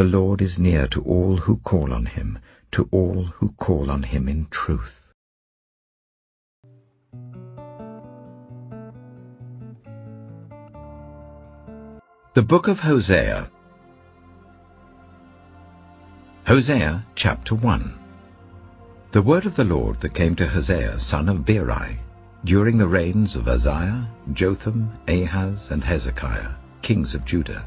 The Lord is near to all who call on him, to all who call on him in truth. The Book of Hosea. Hosea chapter 1. The word of the Lord that came to Hosea son of Beeri, during the reigns of Uzziah, Jotham, Ahaz, and Hezekiah, kings of Judah,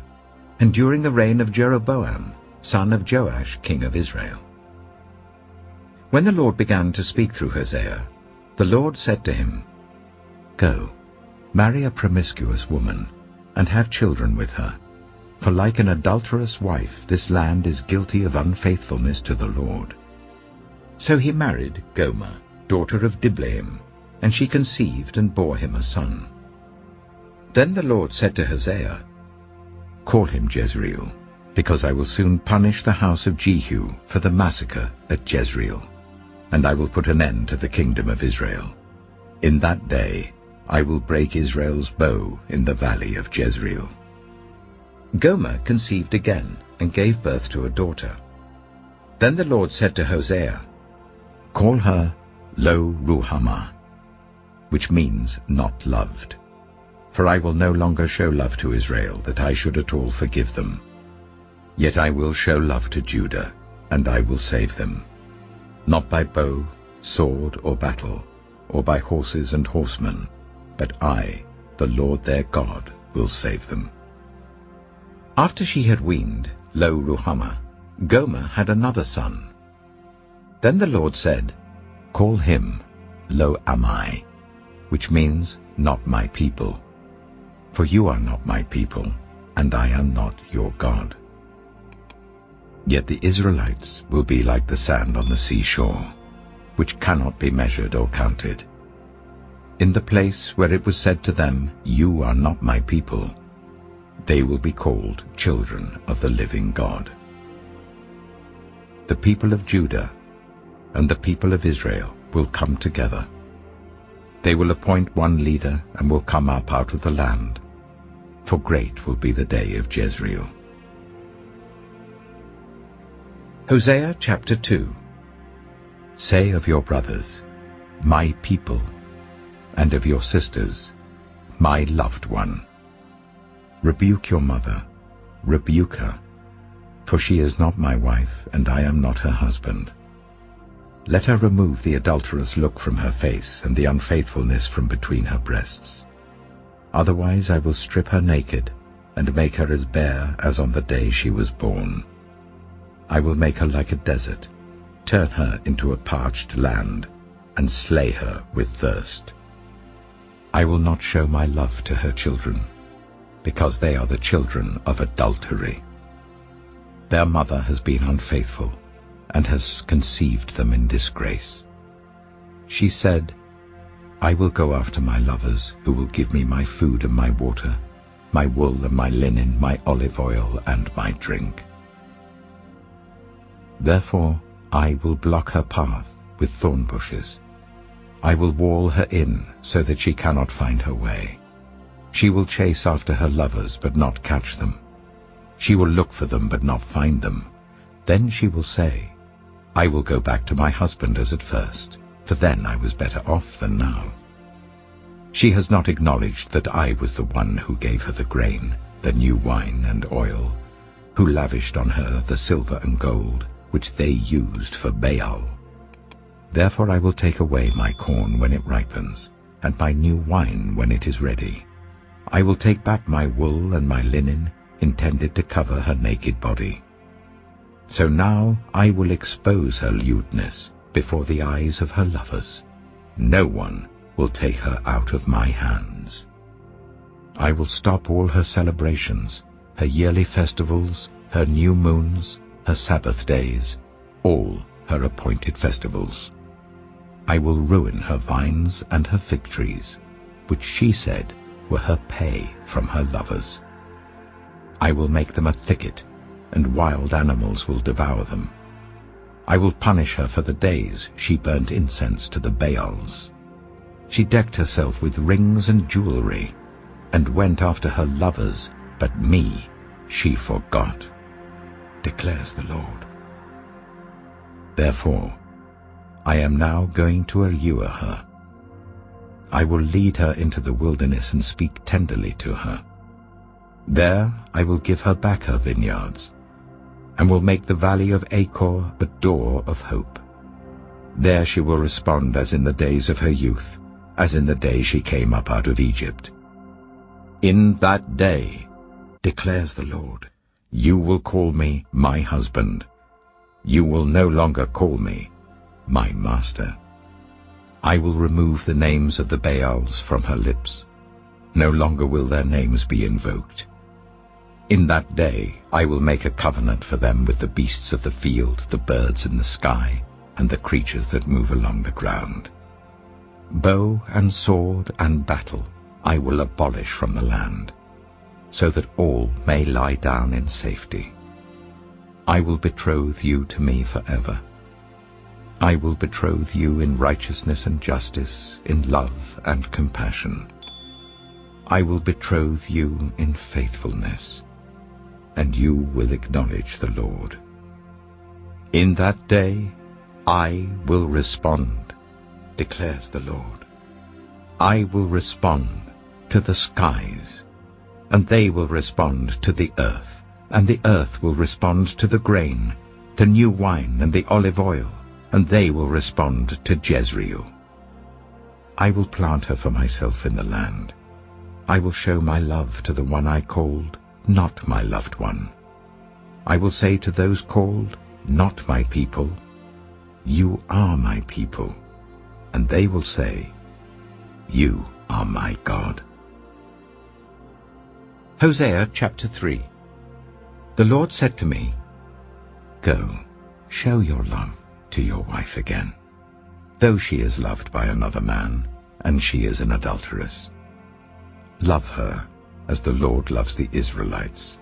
and during the reign of Jeroboam, son of Joash, king of Israel. When the Lord began to speak through Hosea, the Lord said to him, Go, marry a promiscuous woman, and have children with her. For like an adulterous wife, this land is guilty of unfaithfulness to the Lord. So he married Gomer, daughter of Diblaim, and she conceived and bore him a son. Then the Lord said to Hosea, Call him Jezreel, because I will soon punish the house of Jehu for the massacre at Jezreel, and I will put an end to the kingdom of Israel. In that day I will break Israel's bow in the valley of Jezreel. Gomer conceived again and gave birth to a daughter. Then the Lord said to Hosea, Call her Lo-Ruhamah, which means not loved. For I will no longer show love to Israel, that I should at all forgive them. Yet I will show love to Judah, and I will save them, not by bow, sword, or battle, or by horses and horsemen, but I, the Lord their God, will save them. After she had weaned Lo-Ruhamah, Gomer had another son. Then the Lord said, Call him Lo-Ammi, which means not my people. For you are not my people, and I am not your God. Yet the Israelites will be like the sand on the seashore, which cannot be measured or counted. In the place where it was said to them, You are not my people, they will be called children of the living God. The people of Judah and the people of Israel will come together. They will appoint one leader and will come up out of the land, for great will be the day of Jezreel. Hosea chapter 2. Say of your brothers, My people, and of your sisters, My loved one. Rebuke your mother, rebuke her, for she is not my wife, and I am not her husband. Let her remove the adulterous look from her face, and the unfaithfulness from between her breasts. Otherwise I will strip her naked, and make her as bare as on the day she was born. I will make her like a desert, turn her into a parched land, and slay her with thirst. I will not show my love to her children, because they are the children of adultery. Their mother has been unfaithful, and has conceived them in disgrace. She said, I will go after my lovers, who will give me my food and my water, my wool and my linen, my olive oil and my drink. Therefore I will block her path with thorn bushes. I will wall her in, so that she cannot find her way. She will chase after her lovers, but not catch them. She will look for them, but not find them. Then she will say, I will go back to my husband as at first, for then I was better off than now. She has not acknowledged that I was the one who gave her the grain, the new wine and oil, who lavished on her the silver and gold, which they used for Baal. Therefore I will take away my corn when it ripens, and my new wine when it is ready. I will take back my wool and my linen, intended to cover her naked body. So now I will expose her lewdness before the eyes of her lovers. No one will take her out of my hands. I will stop all her celebrations, her yearly festivals, her new moons, her Sabbath days, all her appointed festivals. I will ruin her vines and her fig trees, which she said were her pay from her lovers. I will make them a thicket, and wild animals will devour them. I will punish her for the days she burnt incense to the Baals. She decked herself with rings and jewelry, and went after her lovers, but me she forgot. declares the Lord. Therefore, I am now going to allure her. I will lead her into the wilderness and speak tenderly to her. There I will give her back her vineyards, and will make the valley of Achor a door of hope. There she will respond as in the days of her youth, as in the day she came up out of Egypt. In that day, declares the Lord, you will call me my husband. You will no longer call me my master. I will remove the names of the Baals from her lips. No longer will their names be invoked. In that day I will make a covenant for them with the beasts of the field, the birds in the sky, and the creatures that move along the ground. Bow and sword and battle I will abolish from the land, so that all may lie down in safety. I will betroth you to me forever. I will betroth you in righteousness and justice, in love and compassion. I will betroth you in faithfulness, and you will acknowledge the Lord. In that day I will respond, declares the Lord. I will respond to the skies, and they will respond to the earth, and the earth will respond to the grain, the new wine and the olive oil, and they will respond to Jezreel. I will plant her for myself in the land. I will show my love to the one I called, not my loved one. I will say to those called, not my people, you are my people. And they will say, you are my God. Hosea chapter 3. The Lord said to me, go, show your love to your wife again, though she is loved by another man, and she is an adulteress. Love her as the Lord loves the Israelites,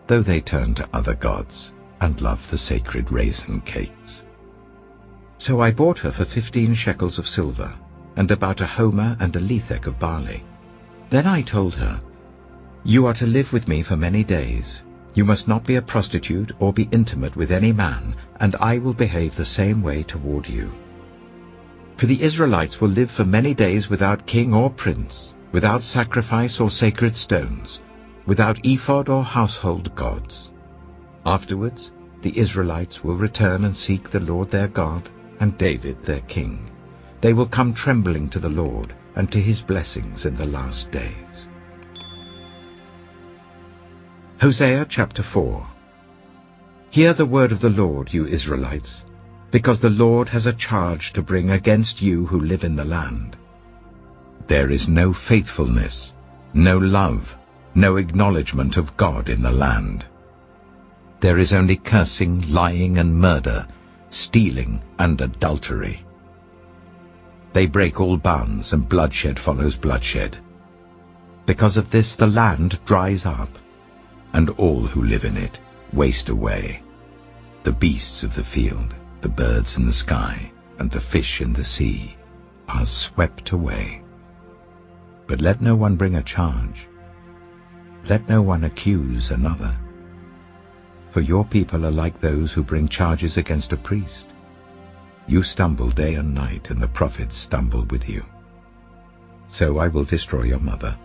though they turn to other gods and love the sacred raisin cakes. So I bought her for 15 shekels of silver, and about a homer and a lethek of barley. Then I told her, you are to live with me for many days. You must not be a prostitute or be intimate with any man, and I will behave the same way toward you. For the Israelites will live for many days without king or prince, without sacrifice or sacred stones, without ephod or household gods. Afterwards the Israelites will return and seek the Lord their God and David their king. They will come trembling to the Lord and to his blessings in the last days. Hosea chapter 4. Hear the word of the Lord, you Israelites, because the Lord has a charge to bring against you who live in the land. There is no faithfulness, no love, no acknowledgement of God in the land. There is only cursing, lying, and murder, stealing, and adultery. They break all bounds, and bloodshed follows bloodshed. Because of this the land dries up, and all who live in it waste away. The beasts of the field, the birds in the sky, and the fish in the sea are swept away. But let no one bring a charge. Let no one accuse another. For your people are like those who bring charges against a priest. You stumble day and night, and the prophets stumble with you. So I will destroy your mother.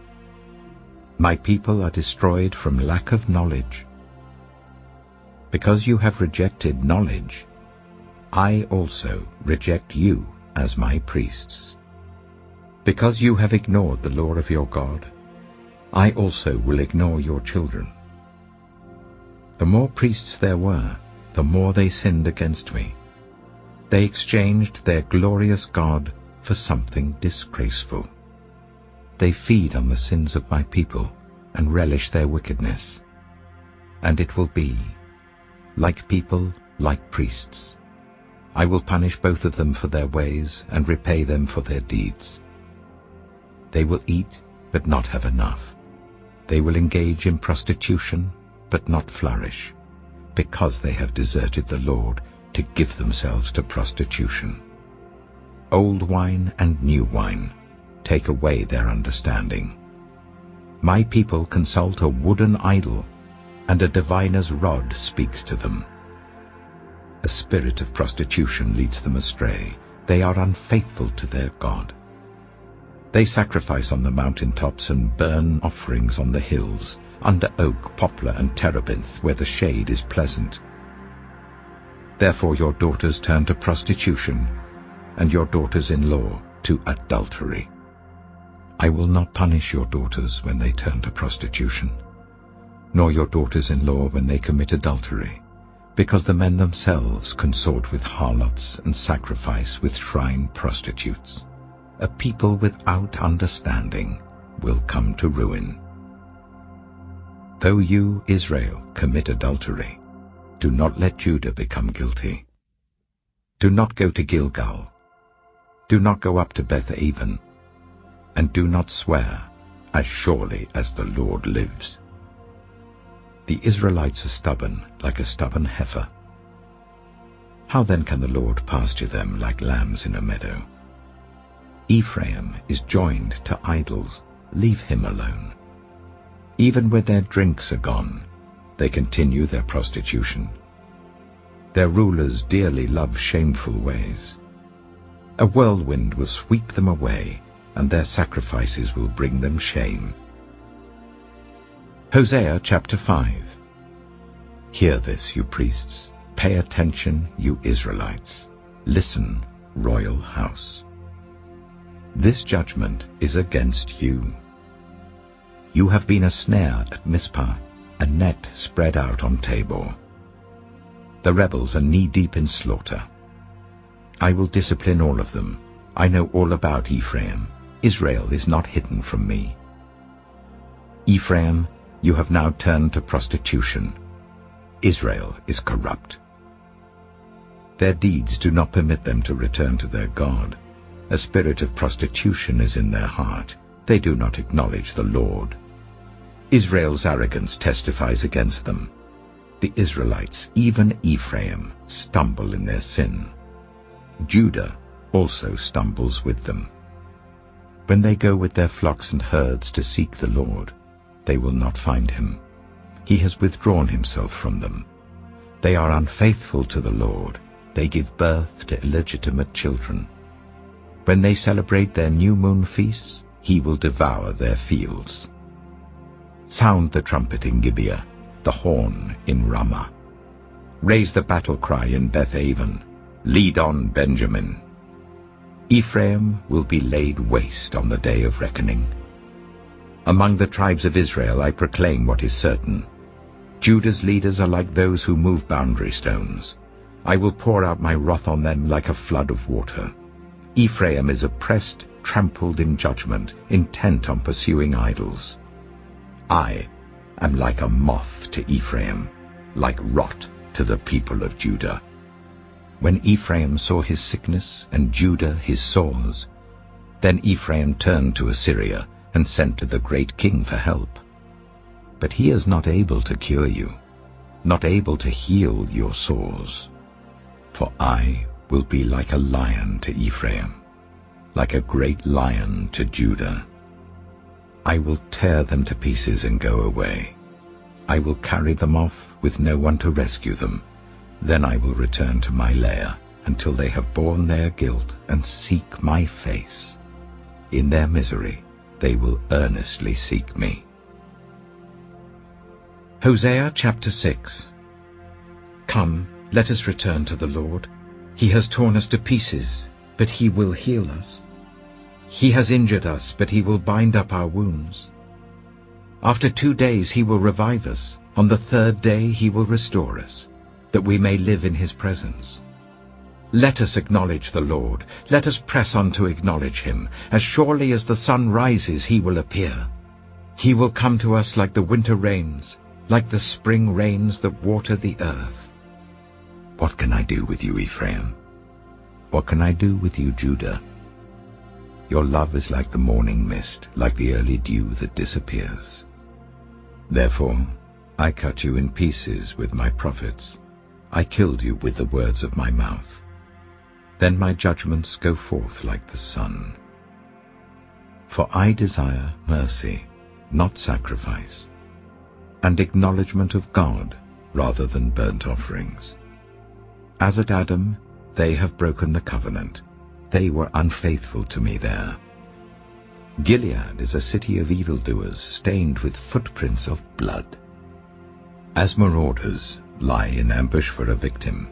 My people are destroyed from lack of knowledge. Because you have rejected knowledge, I also reject you as my priests. Because you have ignored the law of your God, I also will ignore your children. The more priests there were, the more they sinned against me. They exchanged their glorious God for something disgraceful. They feed on the sins of my people and relish their wickedness. And it will be, like people, like priests. I will punish both of them for their ways and repay them for their deeds. They will eat, but not have enough. They will engage in prostitution, but not flourish, because they have deserted the Lord to give themselves to prostitution. Old wine and new wine take away their understanding. My people consult a wooden idol. and a diviner's rod speaks to them. A spirit of prostitution leads them astray. They are unfaithful to their God. They sacrifice on the mountaintops and burn offerings on the hills, under oak, poplar, and terebinth, where the shade is pleasant. Therefore your daughters turn to prostitution, and your daughters-in-law to adultery. I will not punish your daughters when they turn to prostitution, nor your daughters-in-law when they commit adultery, because the men themselves consort with harlots and sacrifice with shrine prostitutes. A people without understanding will come to ruin. Though you, Israel, commit adultery, do not let Judah become guilty. Do not go to Gilgal. Do not go up to Beth-aven, and do not swear, as surely as the Lord lives. The Israelites are stubborn, like a stubborn heifer. How then can the Lord pasture them like lambs in a meadow? Ephraim is joined to idols. Leave him alone. Even when their drinks are gone, they continue their prostitution. Their rulers dearly love shameful ways. A whirlwind will sweep them away, and their sacrifices will bring them shame. Hosea chapter 5. Hear this, you priests. Pay attention, you Israelites. Listen, royal house. This judgment is against you. You have been a snare at Mizpah, a net spread out on Tabor. The rebels are knee-deep in slaughter. I will discipline all of them. I know all about Ephraim. Israel is not hidden from me. Ephraim, you have now turned to prostitution. Israel is corrupt. Their deeds do not permit them to return to their God. A spirit of prostitution is in their heart. They do not acknowledge the Lord. Israel's arrogance testifies against them. The Israelites, even Ephraim, stumble in their sin. Judah also stumbles with them. When they go with their flocks and herds to seek the Lord, they will not find him. He has withdrawn himself from them. They are unfaithful to the Lord. They give birth to illegitimate children. When they celebrate their new moon feasts, he will devour their fields. Sound the trumpet in Gibeah, the horn in Ramah. Raise the battle cry in Beth-aven. Lead on, Benjamin. Ephraim will be laid waste on the day of reckoning. Among the tribes of Israel I proclaim what is certain. Judah's leaders are like those who move boundary stones. I will pour out my wrath on them like a flood of water. Ephraim is oppressed, trampled in judgment, intent on pursuing idols. I am like a moth to Ephraim, like rot to the people of Judah. When Ephraim saw his sickness and Judah his sores, then Ephraim turned to Assyria and sent to the great king for help. But he is not able to cure you, not able to heal your sores. For I will be like a lion to Ephraim, like a great lion to Judah. I will tear them to pieces and go away. I will carry them off with no one to rescue them. Then I will return to my lair until they have borne their guilt and seek my face. In their misery they will earnestly seek me. Hosea chapter 6. Come, let us return to the Lord. He has torn us to pieces, but he will heal us. He has injured us, but he will bind up our wounds. After 2 days he will revive us. On the 3rd day he will restore us, that we may live in his presence. Let us acknowledge the Lord. Let us press on to acknowledge him. As surely as the sun rises, he will appear. He will come to us like the winter rains, like the spring rains that water the earth. What can I do with you, Ephraim? What can I do with you, Judah? Your love is like the morning mist, like the early dew that disappears. Therefore I cut you in pieces with my prophets. I killed you with the words of my mouth. Then my judgments go forth like the sun. For I desire mercy, not sacrifice, and acknowledgement of God rather than burnt offerings. As at Adam, they have broken the covenant. They were unfaithful to me there. Gilead is a city of evildoers, stained with footprints of blood. As marauders lie in ambush for a victim,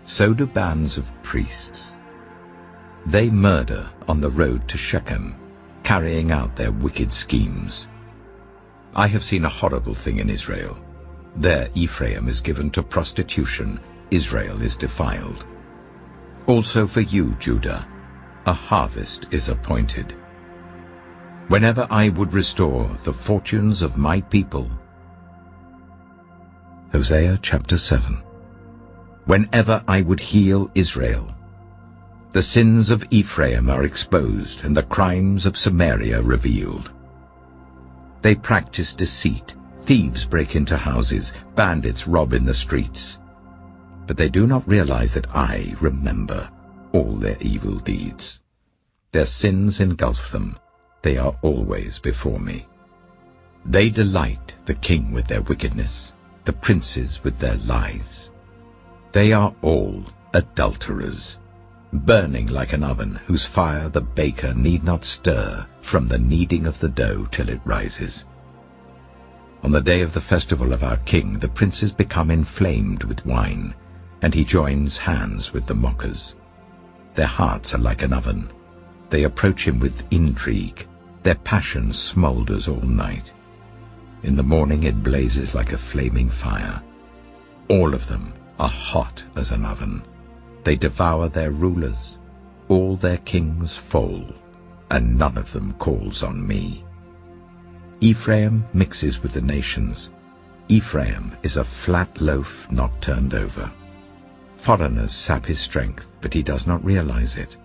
so do bands of priests. They murder on the road to Shechem, carrying out their wicked schemes. I have seen a horrible thing in Israel. There Ephraim is given to prostitution, Israel is defiled. Also for you, Judah, a harvest is appointed. Whenever I would restore the fortunes of my people. Hosea chapter 7. Whenever I would heal Israel. The sins of Ephraim are exposed, and the crimes of Samaria revealed. They practice deceit, thieves break into houses, bandits rob in the streets. But they do not realize that I remember all their evil deeds. Their sins engulf them. They are always before me. They delight the king with their wickedness, the princes with their lies. They are all adulterers, burning like an oven, whose fire the baker need not stir from the kneading of the dough till it rises. On the day of the festival of our king, the princes become inflamed with wine, and he joins hands with the mockers. Their hearts are like an oven. They approach him with intrigue. Their passion smolders all night. In the morning it blazes like a flaming fire. All of them are hot as an oven. They devour their rulers. All their kings fall, and none of them calls on me. Ephraim mixes with the nations. Ephraim is a flat loaf not turned over. Foreigners sap his strength, but he does not realize it.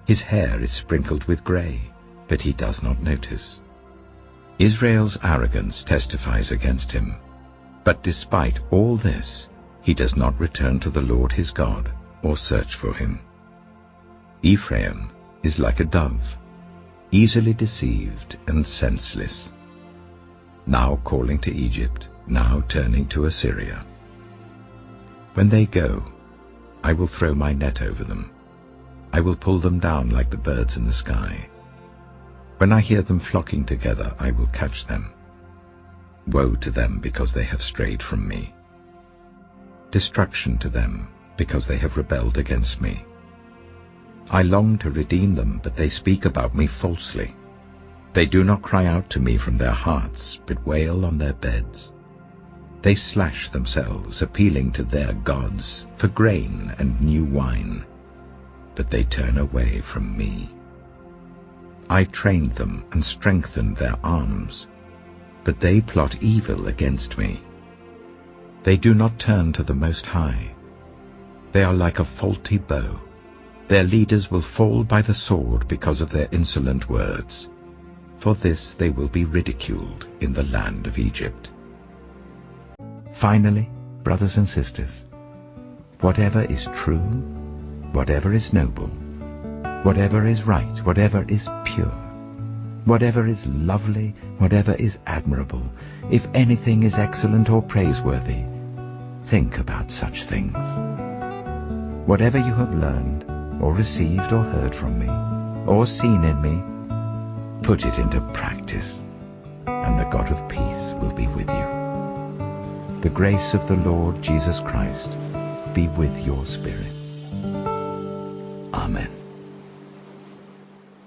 His hair is sprinkled with gray, but he does not notice. Israel's arrogance testifies against him. But despite all this, he does not return to the Lord his God or search for him. Ephraim is like a dove, easily deceived and senseless. Now calling to Egypt, now turning to Assyria. When they go, I will throw my net over them. I will pull them down like the birds in the sky. When I hear them flocking together, I will catch them. Woe to them because they have strayed from me. Destruction to them because they have rebelled against me. I long to redeem them, but they speak about me falsely. They do not cry out to me from their hearts, but wail on their beds. They slash themselves, appealing to their gods for grain and new wine, but they turn away from me. I trained them and strengthened their arms, but they plot evil against me. They do not turn to the Most High. They are like a faulty bow. Their leaders will fall by the sword because of their insolent words. For this they will be ridiculed in the land of Egypt. Finally, brothers and sisters, whatever is true, whatever is noble, whatever is right, whatever is pure, whatever is lovely, whatever is admirable, if anything is excellent or praiseworthy, think about such things. Whatever you have learned, or received or heard from me, or seen in me, put it into practice, and the God of peace will be with you. The grace of the Lord Jesus Christ be with your spirit. Amen.